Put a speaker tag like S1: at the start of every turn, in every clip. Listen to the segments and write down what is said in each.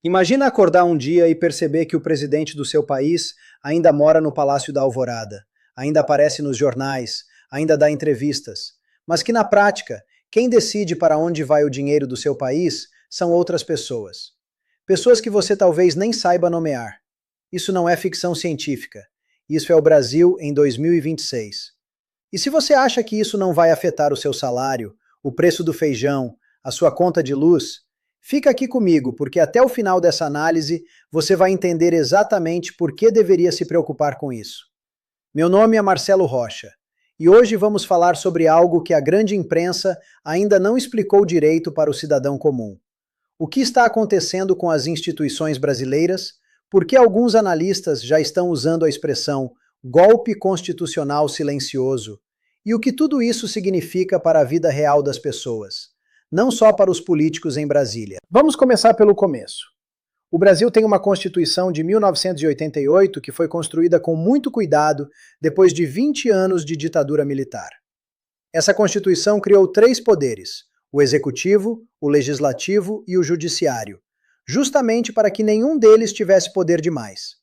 S1: Imagina acordar um dia e perceber que o presidente do seu país ainda mora no Palácio da Alvorada, ainda aparece nos jornais, ainda dá entrevistas, mas que na prática, quem decide para onde vai o dinheiro do seu país são outras pessoas. Pessoas que você talvez nem saiba nomear. Isso não é ficção científica. Isso é o Brasil em 2026. E se você acha que isso não vai afetar o seu salário, o preço do feijão, a sua conta de luz, fica aqui comigo, porque até o final dessa análise você vai entender exatamente por que deveria se preocupar com isso. Meu nome é Marcelo Rocha, e hoje vamos falar sobre algo que a grande imprensa ainda não explicou direito para o cidadão comum. O que está acontecendo com as instituições brasileiras? Por que alguns analistas já estão usando a expressão golpe constitucional silencioso? E o que tudo isso significa para a vida real das pessoas, não só para os políticos em Brasília? Vamos começar pelo começo. O Brasil tem uma Constituição de 1988 que foi construída com muito cuidado depois de 20 anos de ditadura militar. Essa Constituição criou 3 poderes: o Executivo, o Legislativo e o Judiciário, justamente para que nenhum deles tivesse poder demais.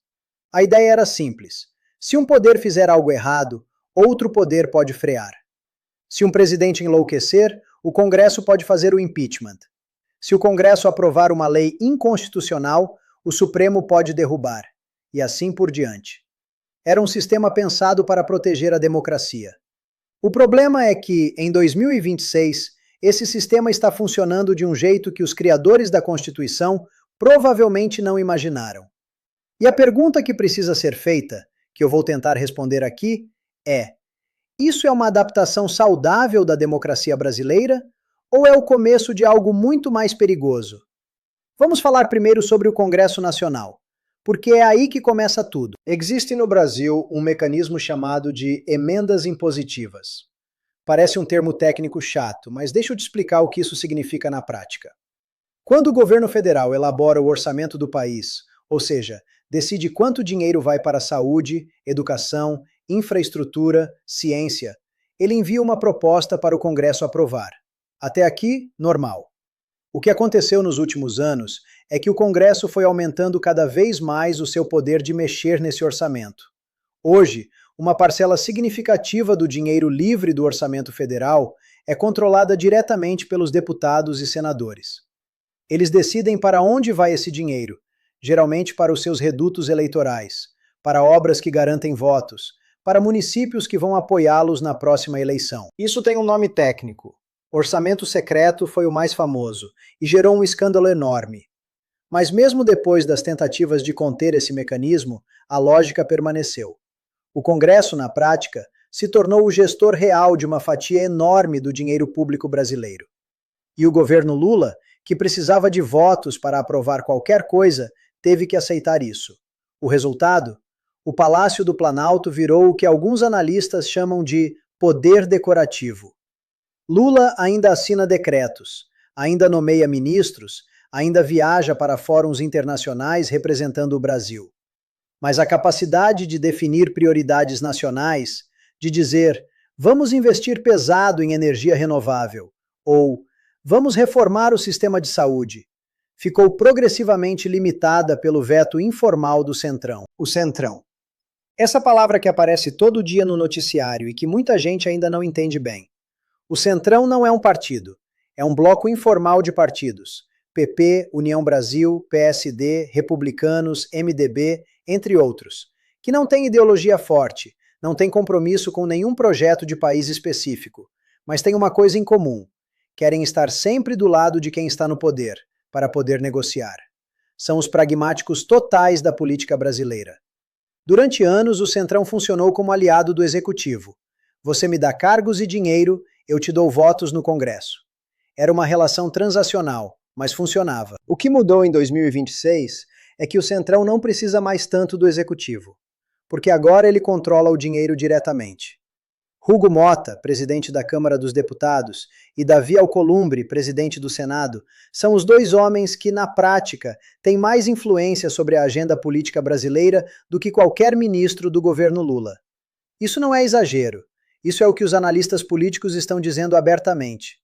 S1: A ideia era simples: se um poder fizer algo errado, outro poder pode frear. Se um presidente enlouquecer, o Congresso pode fazer o impeachment. Se o Congresso aprovar uma lei inconstitucional, o Supremo pode derrubar. E assim por diante. Era um sistema pensado para proteger a democracia. O problema é que, em 2026, esse sistema está funcionando de um jeito que os criadores da Constituição provavelmente não imaginaram. E a pergunta que precisa ser feita, que eu vou tentar responder aqui, é: isso é uma adaptação saudável da democracia brasileira ou é o começo de algo muito mais perigoso? Vamos falar primeiro sobre o Congresso Nacional, porque é aí que começa tudo. Existe no Brasil um mecanismo chamado de emendas impositivas. Parece um termo técnico chato, mas deixa eu te explicar o que isso significa na prática. Quando o governo federal elabora o orçamento do país, ou seja, decide quanto dinheiro vai para saúde, educação, infraestrutura, ciência, ele envia uma proposta para o Congresso aprovar. Até aqui, normal. O que aconteceu nos últimos anos é que o Congresso foi aumentando cada vez mais o seu poder de mexer nesse orçamento. Hoje, uma parcela significativa do dinheiro livre do orçamento federal é controlada diretamente pelos deputados e senadores. Eles decidem para onde vai esse dinheiro, geralmente para os seus redutos eleitorais, para obras que garantem votos, para municípios que vão apoiá-los na próxima eleição. Isso tem um nome técnico. Orçamento secreto foi o mais famoso e gerou um escândalo enorme. Mas mesmo depois das tentativas de conter esse mecanismo, a lógica permaneceu. O Congresso, na prática, se tornou o gestor real de uma fatia enorme do dinheiro público brasileiro. E o governo Lula, que precisava de votos para aprovar qualquer coisa, teve que aceitar isso. O resultado? O Palácio do Planalto virou o que alguns analistas chamam de poder decorativo. Lula ainda assina decretos, ainda nomeia ministros, ainda viaja para fóruns internacionais representando o Brasil. Mas a capacidade de definir prioridades nacionais, de dizer vamos investir pesado em energia renovável, ou vamos reformar o sistema de saúde, ficou progressivamente limitada pelo veto informal do Centrão, o Centrão. Essa palavra que aparece todo dia no noticiário e que muita gente ainda não entende bem. O Centrão não é um partido, é um bloco informal de partidos. PP, União Brasil, PSD, Republicanos, MDB, entre outros, que não tem ideologia forte, não tem compromisso com nenhum projeto de país específico, mas tem uma coisa em comum: querem estar sempre do lado de quem está no poder, para poder negociar. São os pragmáticos totais da política brasileira. Durante anos, o Centrão funcionou como aliado do Executivo. Você me dá cargos e dinheiro, eu te dou votos no Congresso. Era uma relação transacional, mas funcionava. O que mudou em 2026 é que o Centrão não precisa mais tanto do Executivo, porque agora ele controla o dinheiro diretamente. Hugo Motta, presidente da Câmara dos Deputados, e Davi Alcolumbre, presidente do Senado, são os 2 homens que, na prática, têm mais influência sobre a agenda política brasileira do que qualquer ministro do governo Lula. Isso não é exagero. Isso é o que os analistas políticos estão dizendo abertamente.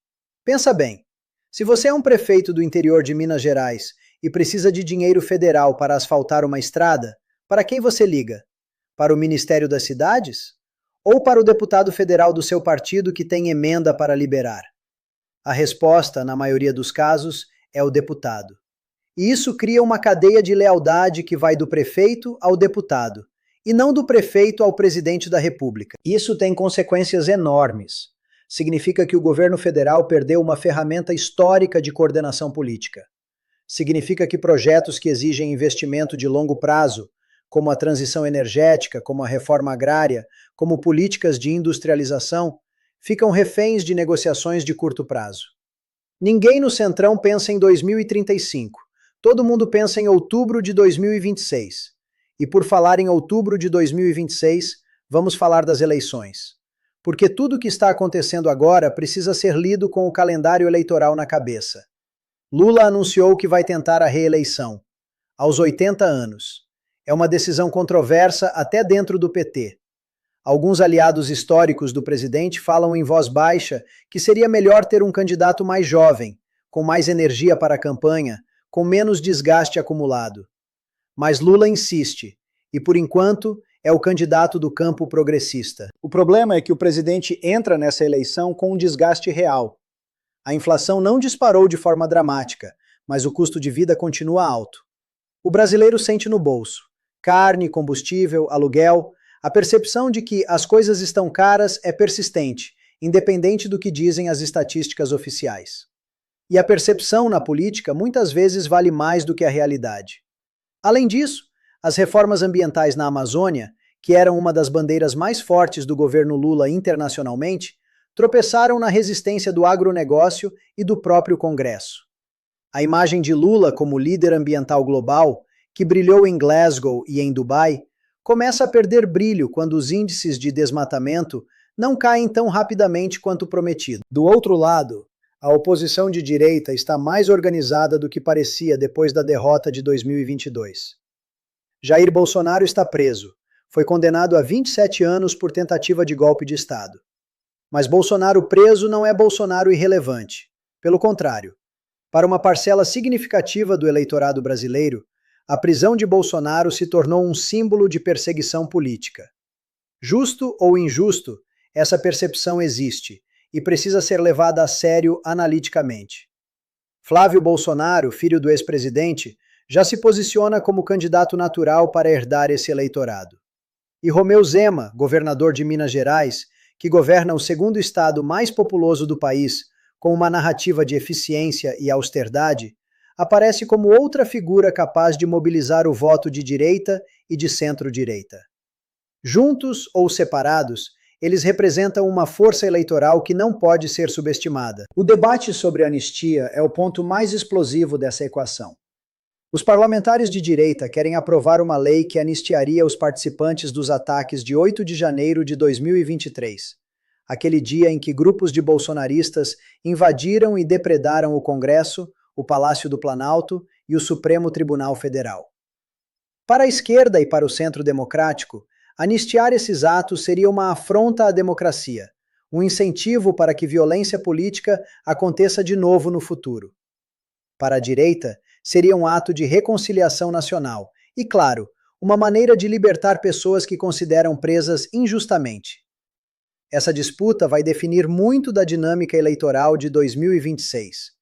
S1: Pensa bem, se você é um prefeito do interior de Minas Gerais e precisa de dinheiro federal para asfaltar uma estrada, para quem você liga? Para o Ministério das Cidades? Ou para o deputado federal do seu partido que tem emenda para liberar? A resposta, na maioria dos casos, é o deputado. E isso cria uma cadeia de lealdade que vai do prefeito ao deputado, e não do prefeito ao presidente da República. Isso tem consequências enormes. Significa que o governo federal perdeu uma ferramenta histórica de coordenação política. Significa que projetos que exigem investimento de longo prazo, como a transição energética, como a reforma agrária, como políticas de industrialização, ficam reféns de negociações de curto prazo. Ninguém no Centrão pensa em 2035. Todo mundo pensa em outubro de 2026. E por falar em outubro de 2026, vamos falar das eleições. Porque tudo o que está acontecendo agora precisa ser lido com o calendário eleitoral na cabeça. Lula anunciou que vai tentar a reeleição, aos 80 anos. É uma decisão controversa até dentro do PT. Alguns aliados históricos do presidente falam em voz baixa que seria melhor ter um candidato mais jovem, com mais energia para a campanha, com menos desgaste acumulado. Mas Lula insiste, e por enquanto é o candidato do campo progressista. O problema é que o presidente entra nessa eleição com um desgaste real. A inflação não disparou de forma dramática, mas o custo de vida continua alto. O brasileiro sente no bolso carne, combustível, aluguel. A percepção de que as coisas estão caras é persistente, independente do que dizem as estatísticas oficiais. E a percepção na política muitas vezes vale mais do que a realidade. Além disso, as reformas ambientais na Amazônia, que eram uma das bandeiras mais fortes do governo Lula internacionalmente, tropeçaram na resistência do agronegócio e do próprio Congresso. A imagem de Lula como líder ambiental global, que brilhou em Glasgow e em Dubai, começa a perder brilho quando os índices de desmatamento não caem tão rapidamente quanto prometido. Do outro lado, a oposição de direita está mais organizada do que parecia depois da derrota de 2022. Jair Bolsonaro está preso. Foi condenado a 27 anos por tentativa de golpe de Estado. Mas Bolsonaro preso não é Bolsonaro irrelevante. Pelo contrário, para uma parcela significativa do eleitorado brasileiro, a prisão de Bolsonaro se tornou um símbolo de perseguição política. Justo ou injusto, essa percepção existe e precisa ser levada a sério analiticamente. Flávio Bolsonaro, filho do ex-presidente, já se posiciona como candidato natural para herdar esse eleitorado. E Romeu Zema, governador de Minas Gerais, que governa o segundo estado mais populoso do país, com uma narrativa de eficiência e austeridade, aparece como outra figura capaz de mobilizar o voto de direita e de centro-direita. Juntos ou separados, eles representam uma força eleitoral que não pode ser subestimada. O debate sobre anistia é o ponto mais explosivo dessa equação. Os parlamentares de direita querem aprovar uma lei que anistiaria os participantes dos ataques de 8 de janeiro de 2023, aquele dia em que grupos de bolsonaristas invadiram e depredaram o Congresso, o Palácio do Planalto e o Supremo Tribunal Federal. Para a esquerda e para o centro democrático, anistiar esses atos seria uma afronta à democracia, um incentivo para que violência política aconteça de novo no futuro. Para a direita, seria um ato de reconciliação nacional e, claro, uma maneira de libertar pessoas que consideram presas injustamente. Essa disputa vai definir muito da dinâmica eleitoral de 2026.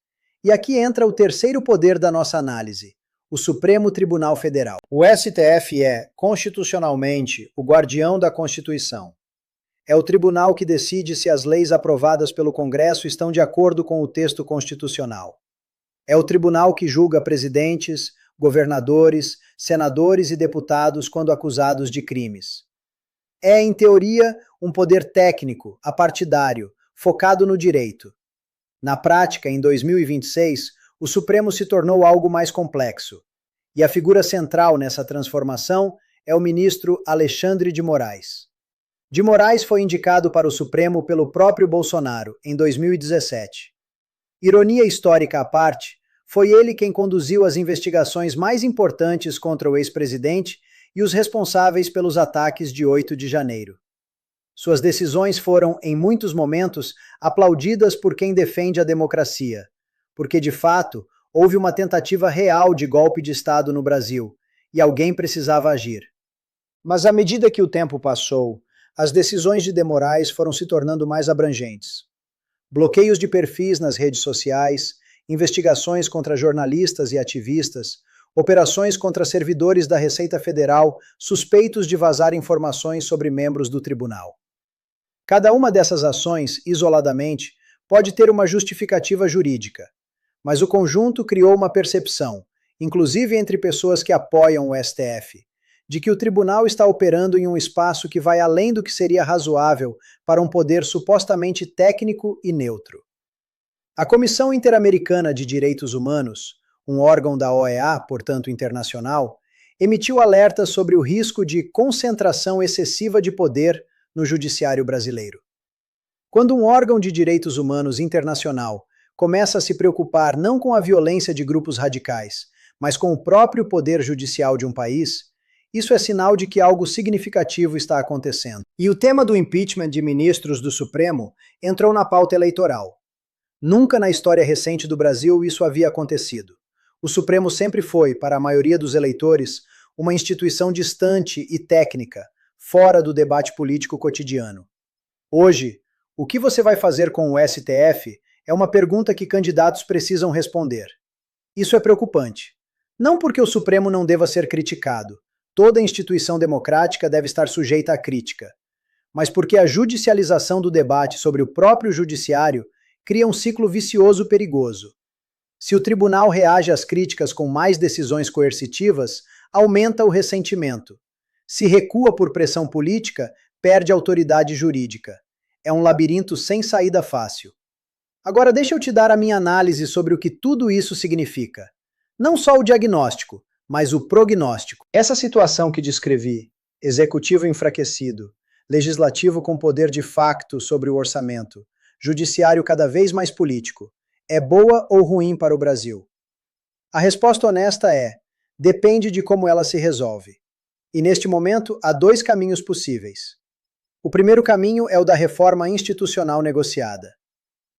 S1: E aqui entra o terceiro poder da nossa análise, o Supremo Tribunal Federal. O STF é, constitucionalmente, o guardião da Constituição. É o tribunal que decide se as leis aprovadas pelo Congresso estão de acordo com o texto constitucional. É o tribunal que julga presidentes, governadores, senadores e deputados quando acusados de crimes. É, em teoria, um poder técnico, apartidário, focado no direito. Na prática, em 2026, o Supremo se tornou algo mais complexo. E a figura central nessa transformação é o ministro Alexandre de Moraes. De Moraes foi indicado para o Supremo pelo próprio Bolsonaro, em 2017. Ironia histórica à parte, foi ele quem conduziu as investigações mais importantes contra o ex-presidente e os responsáveis pelos ataques de 8 de janeiro. Suas decisões foram, em muitos momentos, aplaudidas por quem defende a democracia, porque, de fato, houve uma tentativa real de golpe de Estado no Brasil, e alguém precisava agir. Mas à medida que o tempo passou, as decisões de De Moraes foram se tornando mais abrangentes. Bloqueios de perfis nas redes sociais, investigações contra jornalistas e ativistas, operações contra servidores da Receita Federal suspeitos de vazar informações sobre membros do tribunal. Cada uma dessas ações, isoladamente, pode ter uma justificativa jurídica, mas o conjunto criou uma percepção, inclusive entre pessoas que apoiam o STF, de que o tribunal está operando em um espaço que vai além do que seria razoável para um poder supostamente técnico e neutro. A Comissão Interamericana de Direitos Humanos, um órgão da OEA, portanto internacional, emitiu alertas sobre o risco de concentração excessiva de poder no judiciário brasileiro. Quando um órgão de direitos humanos internacional começa a se preocupar não com a violência de grupos radicais, mas com o próprio poder judicial de um país, isso é sinal de que algo significativo está acontecendo. E o tema do impeachment de ministros do Supremo entrou na pauta eleitoral. Nunca na história recente do Brasil isso havia acontecido. O Supremo sempre foi, para a maioria dos eleitores, uma instituição distante e técnica, fora do debate político cotidiano. Hoje, o que você vai fazer com o STF é uma pergunta que candidatos precisam responder. Isso é preocupante. Não porque o Supremo não deva ser criticado, toda instituição democrática deve estar sujeita à crítica, mas porque a judicialização do debate sobre o próprio judiciário cria um ciclo vicioso perigoso. Se o tribunal reage às críticas com mais decisões coercitivas, aumenta o ressentimento. Se recua por pressão política, perde autoridade jurídica. É um labirinto sem saída fácil. Agora deixa eu te dar a minha análise sobre o que tudo isso significa. Não só o diagnóstico, mas o prognóstico. Essa situação que descrevi, executivo enfraquecido, legislativo com poder de facto sobre o orçamento, judiciário cada vez mais político, é boa ou ruim para o Brasil? A resposta honesta é: depende de como ela se resolve. E neste momento há dois caminhos possíveis. O primeiro caminho é o da reforma institucional negociada.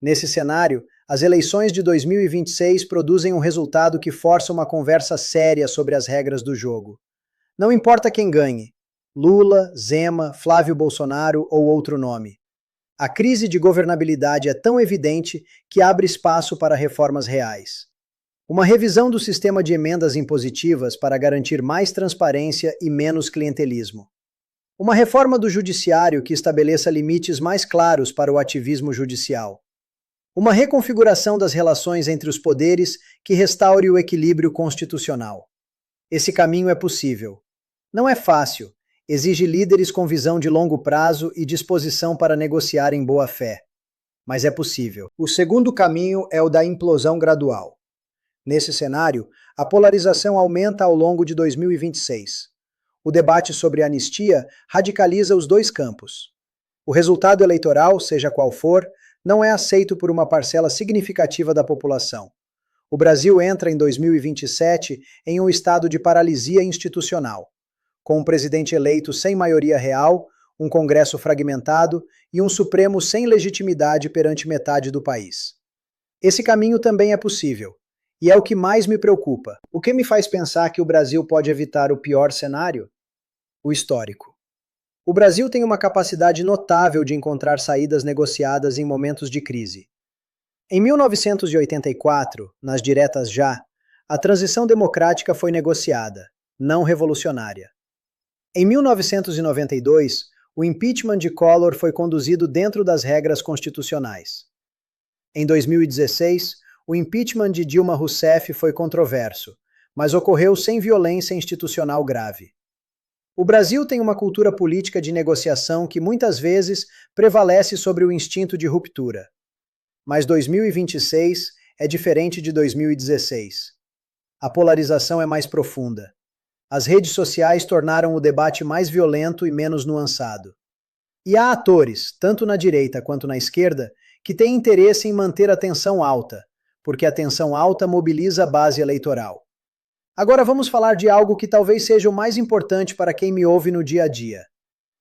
S1: Nesse cenário, as eleições de 2026 produzem um resultado que força uma conversa séria sobre as regras do jogo. Não importa quem ganhe, Lula, Zema, Flávio Bolsonaro ou outro nome. A crise de governabilidade é tão evidente que abre espaço para reformas reais. Uma revisão do sistema de emendas impositivas para garantir mais transparência e menos clientelismo. Uma reforma do judiciário que estabeleça limites mais claros para o ativismo judicial. Uma reconfiguração das relações entre os poderes que restaure o equilíbrio constitucional. Esse caminho é possível. Não é fácil, exige líderes com visão de longo prazo e disposição para negociar em boa fé. Mas é possível. O segundo caminho é o da implosão gradual. Nesse cenário, a polarização aumenta ao longo de 2026. O debate sobre anistia radicaliza os dois campos. O resultado eleitoral, seja qual for, não é aceito por uma parcela significativa da população. O Brasil entra em 2027 em um estado de paralisia institucional, com um presidente eleito sem maioria real, um Congresso fragmentado e um Supremo sem legitimidade perante metade do país. Esse caminho também é possível, e é o que mais me preocupa. O que me faz pensar que o Brasil pode evitar o pior cenário? O histórico. O Brasil tem uma capacidade notável de encontrar saídas negociadas em momentos de crise. Em 1984, nas diretas já, a transição democrática foi negociada, não revolucionária. Em 1992, o impeachment de Collor foi conduzido dentro das regras constitucionais. Em 2016, o impeachment de Dilma Rousseff foi controverso, mas ocorreu sem violência institucional grave. O Brasil tem uma cultura política de negociação que muitas vezes prevalece sobre o instinto de ruptura. Mas 2026 é diferente de 2016. A polarização é mais profunda. As redes sociais tornaram o debate mais violento e menos nuançado. E há atores, tanto na direita quanto na esquerda, que têm interesse em manter a tensão alta, porque a tensão alta mobiliza a base eleitoral. Agora vamos falar de algo que talvez seja o mais importante para quem me ouve no dia a dia.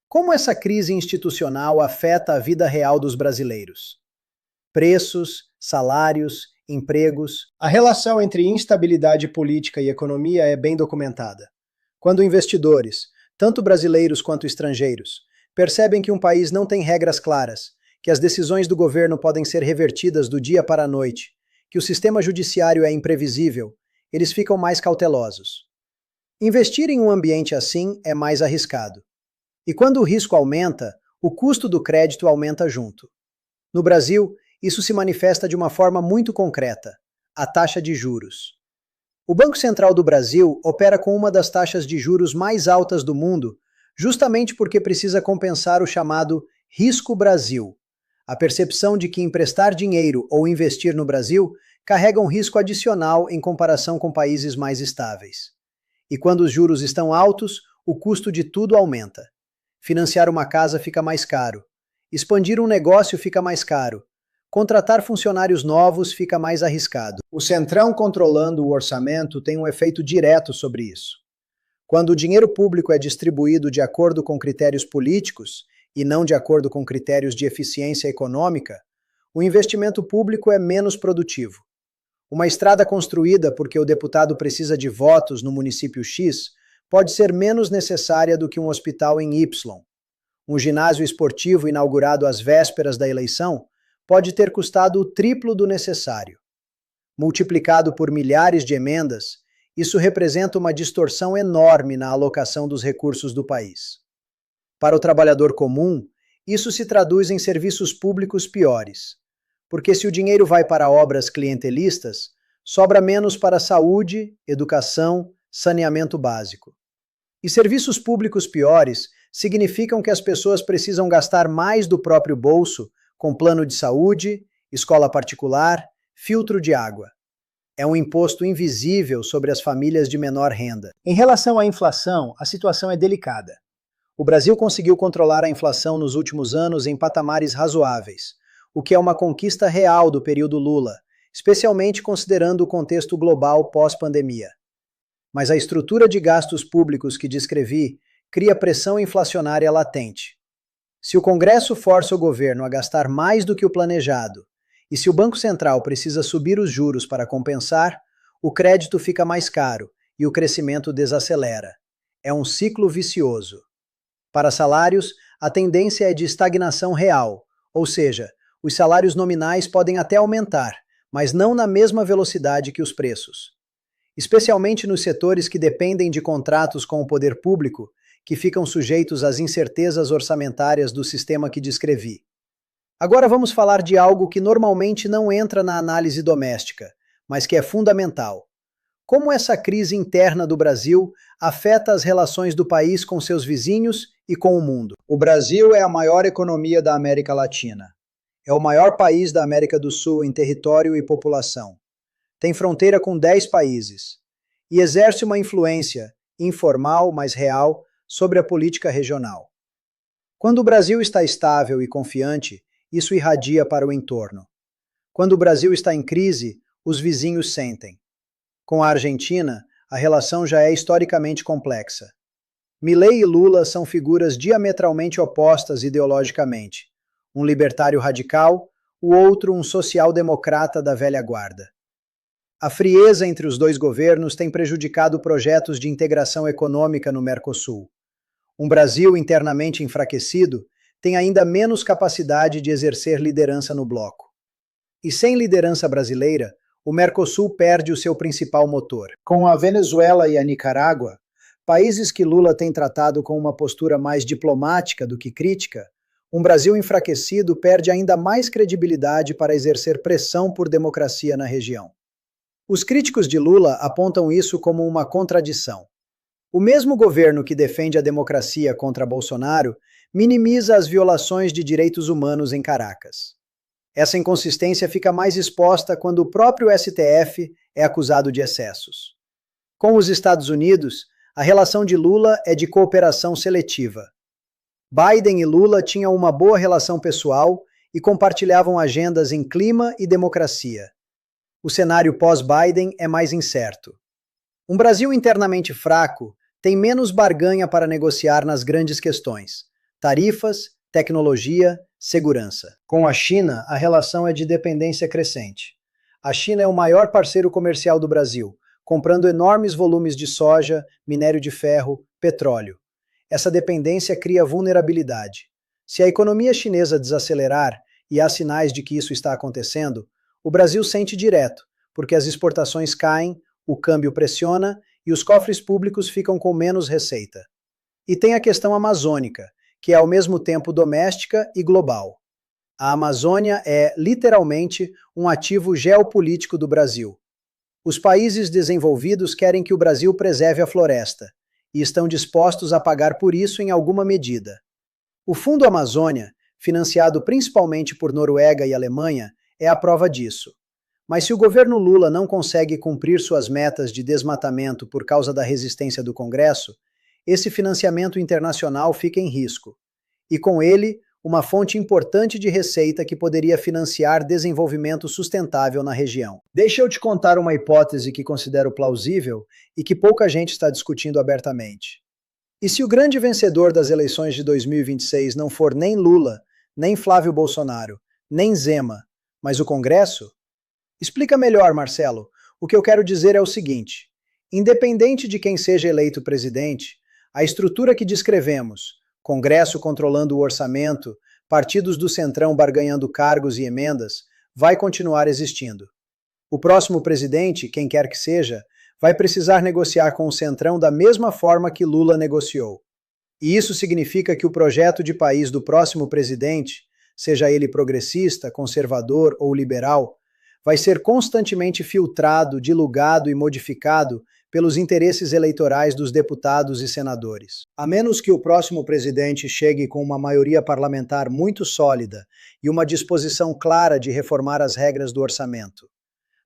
S1: Como essa crise institucional afeta a vida real dos brasileiros? Preços, salários, empregos. A relação entre instabilidade política e economia é bem documentada. Quando investidores, tanto brasileiros quanto estrangeiros, percebem que um país não tem regras claras, que as decisões do governo podem ser revertidas do dia para a noite, que o sistema judiciário é imprevisível, eles ficam mais cautelosos. Investir em um ambiente assim é mais arriscado. E quando o risco aumenta, o custo do crédito aumenta junto. No Brasil, isso se manifesta de uma forma muito concreta: a taxa de juros. O Banco Central do Brasil opera com uma das taxas de juros mais altas do mundo, justamente porque precisa compensar o chamado risco Brasil, a percepção de que emprestar dinheiro ou investir no Brasil carrega um risco adicional em comparação com países mais estáveis. E quando os juros estão altos, o custo de tudo aumenta. Financiar uma casa fica mais caro. Expandir um negócio fica mais caro. Contratar funcionários novos fica mais arriscado. O Centrão controlando o orçamento tem um efeito direto sobre isso. Quando o dinheiro público é distribuído de acordo com critérios políticos e não de acordo com critérios de eficiência econômica, o investimento público é menos produtivo. Uma estrada construída porque o deputado precisa de votos no município X pode ser menos necessária do que um hospital em Y. Um ginásio esportivo inaugurado às vésperas da eleição pode ter custado o triplo do necessário. Multiplicado por milhares de emendas, isso representa uma distorção enorme na alocação dos recursos do país. Para o trabalhador comum, isso se traduz em serviços públicos piores, porque se o dinheiro vai para obras clientelistas, sobra menos para saúde, educação, saneamento básico. E serviços públicos piores significam que as pessoas precisam gastar mais do próprio bolso com plano de saúde, escola particular, filtro de água. É um imposto invisível sobre as famílias de menor renda. Em relação à inflação, a situação é delicada. O Brasil conseguiu controlar a inflação nos últimos anos em patamares razoáveis, o que é uma conquista real do período Lula, especialmente considerando o contexto global pós-pandemia. Mas a estrutura de gastos públicos que descrevi cria pressão inflacionária latente. Se o Congresso força o governo a gastar mais do que o planejado, e se o Banco Central precisa subir os juros para compensar, o crédito fica mais caro e o crescimento desacelera. É um ciclo vicioso. Para salários, a tendência é de estagnação real, ou seja, os salários nominais podem até aumentar, mas não na mesma velocidade que os preços. Especialmente nos setores que dependem de contratos com o poder público, que ficam sujeitos às incertezas orçamentárias do sistema que descrevi. Agora vamos falar de algo que normalmente não entra na análise doméstica, mas que é fundamental. Como essa crise interna do Brasil afeta as relações do país com seus vizinhos e com o mundo? O Brasil é a maior economia da América Latina. É o maior país da América do Sul em território e população. Tem fronteira com 10 países e exerce uma influência, informal, mas real, sobre a política regional. Quando o Brasil está estável e confiante, isso irradia para o entorno. Quando o Brasil está em crise, os vizinhos sentem. Com a Argentina, a relação já é historicamente complexa. Milei e Lula são figuras diametralmente opostas ideologicamente. Um libertário radical, o outro um social-democrata da velha guarda. A frieza entre os dois governos tem prejudicado projetos de integração econômica no Mercosul. Um Brasil internamente enfraquecido tem ainda menos capacidade de exercer liderança no bloco. E sem liderança brasileira, o Mercosul perde o seu principal motor. Com a Venezuela e a Nicarágua, países que Lula tem tratado com uma postura mais diplomática do que crítica, um Brasil enfraquecido perde ainda mais credibilidade para exercer pressão por democracia na região. Os críticos de Lula apontam isso como uma contradição. O mesmo governo que defende a democracia contra Bolsonaro minimiza as violações de direitos humanos em Caracas. Essa inconsistência fica mais exposta quando o próprio STF é acusado de excessos. Com os Estados Unidos, a relação de Lula é de cooperação seletiva. Biden e Lula tinham uma boa relação pessoal e compartilhavam agendas em clima e democracia. O cenário pós-Biden é mais incerto. Um Brasil internamente fraco tem menos barganha para negociar nas grandes questões: tarifas, tecnologia, segurança. Com a China, a relação é de dependência crescente. A China é o maior parceiro comercial do Brasil, comprando enormes volumes de soja, minério de ferro, petróleo. Essa dependência cria vulnerabilidade. Se a economia chinesa desacelerar, e há sinais de que isso está acontecendo, o Brasil sente direto, porque as exportações caem, o câmbio pressiona e os cofres públicos ficam com menos receita. E tem a questão amazônica, que é ao mesmo tempo doméstica e global. A Amazônia é, literalmente, um ativo geopolítico do Brasil. Os países desenvolvidos querem que o Brasil preserve a floresta, e estão dispostos a pagar por isso em alguma medida. O Fundo Amazônia, financiado principalmente por Noruega e Alemanha, é a prova disso. Mas se o governo Lula não consegue cumprir suas metas de desmatamento por causa da resistência do Congresso, esse financiamento internacional fica em risco. E com ele, uma fonte importante de receita que poderia financiar desenvolvimento sustentável na região. Deixa eu te contar uma hipótese que considero plausível e que pouca gente está discutindo abertamente. E se o grande vencedor das eleições de 2026 não for nem Lula, nem Flávio Bolsonaro, nem Zema, mas o Congresso? Explica melhor, Marcelo. O que eu quero dizer é o seguinte: independente de quem seja eleito presidente, a estrutura que descrevemos, Congresso controlando o orçamento, partidos do Centrão barganhando cargos e emendas, vai continuar existindo. O próximo presidente, quem quer que seja, vai precisar negociar com o Centrão da mesma forma que Lula negociou. E isso significa que o projeto de país do próximo presidente, seja ele progressista, conservador ou liberal, vai ser constantemente filtrado, dilugado e modificado pelos interesses eleitorais dos deputados e senadores. A menos que o próximo presidente chegue com uma maioria parlamentar muito sólida e uma disposição clara de reformar as regras do orçamento.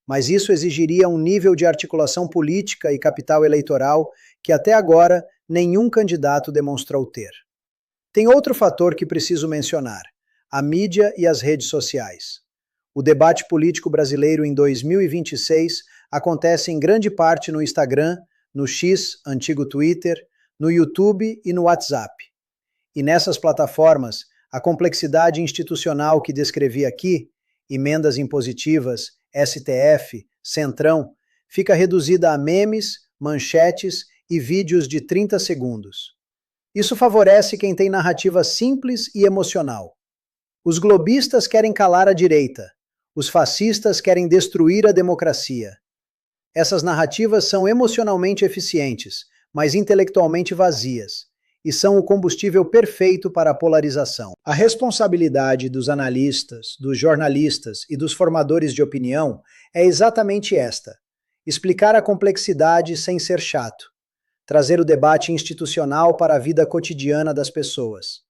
S1: Mas isso exigiria um nível de articulação política e capital eleitoral que até agora nenhum candidato demonstrou ter. Tem outro fator que preciso mencionar: a mídia e as redes sociais. O debate político brasileiro em 2026 acontece em grande parte no Instagram, no X, antigo Twitter, no YouTube e no WhatsApp. E nessas plataformas, a complexidade institucional que descrevi aqui, emendas impositivas, STF, Centrão, fica reduzida a memes, manchetes e vídeos de 30 segundos. Isso favorece quem tem narrativa simples e emocional. Os globistas querem calar a direita, os fascistas querem destruir a democracia. Essas narrativas são emocionalmente eficientes, mas intelectualmente vazias, e são o combustível perfeito para a polarização. A responsabilidade dos analistas, dos jornalistas e dos formadores de opinião é exatamente esta: explicar a complexidade sem ser chato, trazer o debate institucional para a vida cotidiana das pessoas,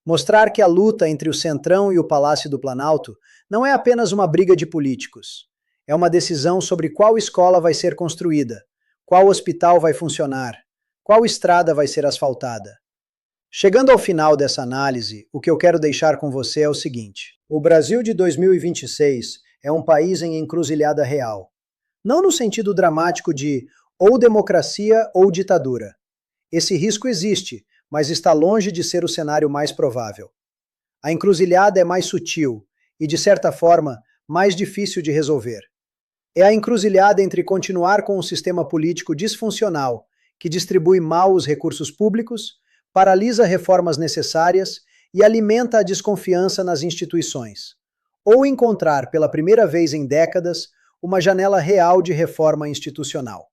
S1: mostrar que a luta entre o Centrão e o Palácio do Planalto não é apenas uma briga de políticos, é uma decisão sobre qual escola vai ser construída, qual hospital vai funcionar, qual estrada vai ser asfaltada. Chegando ao final dessa análise, o que eu quero deixar com você é o seguinte: o Brasil de 2026 é um país em encruzilhada real. Não no sentido dramático de ou democracia ou ditadura. Esse risco existe, mas está longe de ser o cenário mais provável. A encruzilhada é mais sutil e, de certa forma, mais difícil de resolver. É a encruzilhada entre continuar com um sistema político disfuncional, que distribui mal os recursos públicos, paralisa reformas necessárias e alimenta a desconfiança nas instituições, ou encontrar, pela primeira vez em décadas, uma janela real de reforma institucional.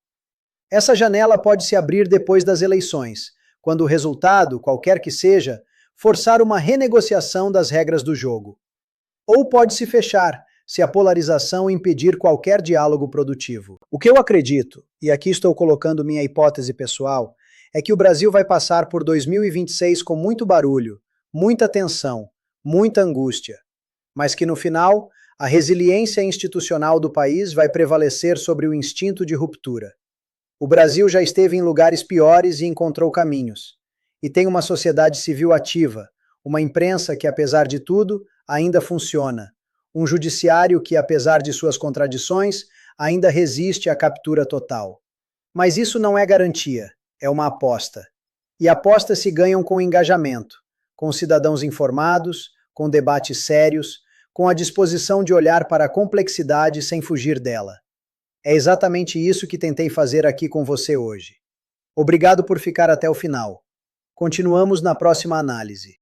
S1: Essa janela pode se abrir depois das eleições, quando o resultado, qualquer que seja, forçar uma renegociação das regras do jogo. Ou pode se fechar, se a polarização impedir qualquer diálogo produtivo. O que eu acredito, e aqui estou colocando minha hipótese pessoal, é que o Brasil vai passar por 2026 com muito barulho, muita tensão, muita angústia, mas que no final, a resiliência institucional do país vai prevalecer sobre o instinto de ruptura. O Brasil já esteve em lugares piores e encontrou caminhos. E tem uma sociedade civil ativa, uma imprensa que, apesar de tudo, ainda funciona, um judiciário que, apesar de suas contradições, ainda resiste à captura total. Mas isso não é garantia, é uma aposta. E apostas se ganham com engajamento, com cidadãos informados, com debates sérios, com a disposição de olhar para a complexidade sem fugir dela. É exatamente isso que tentei fazer aqui com você hoje. Obrigado por ficar até o final. Continuamos na próxima análise.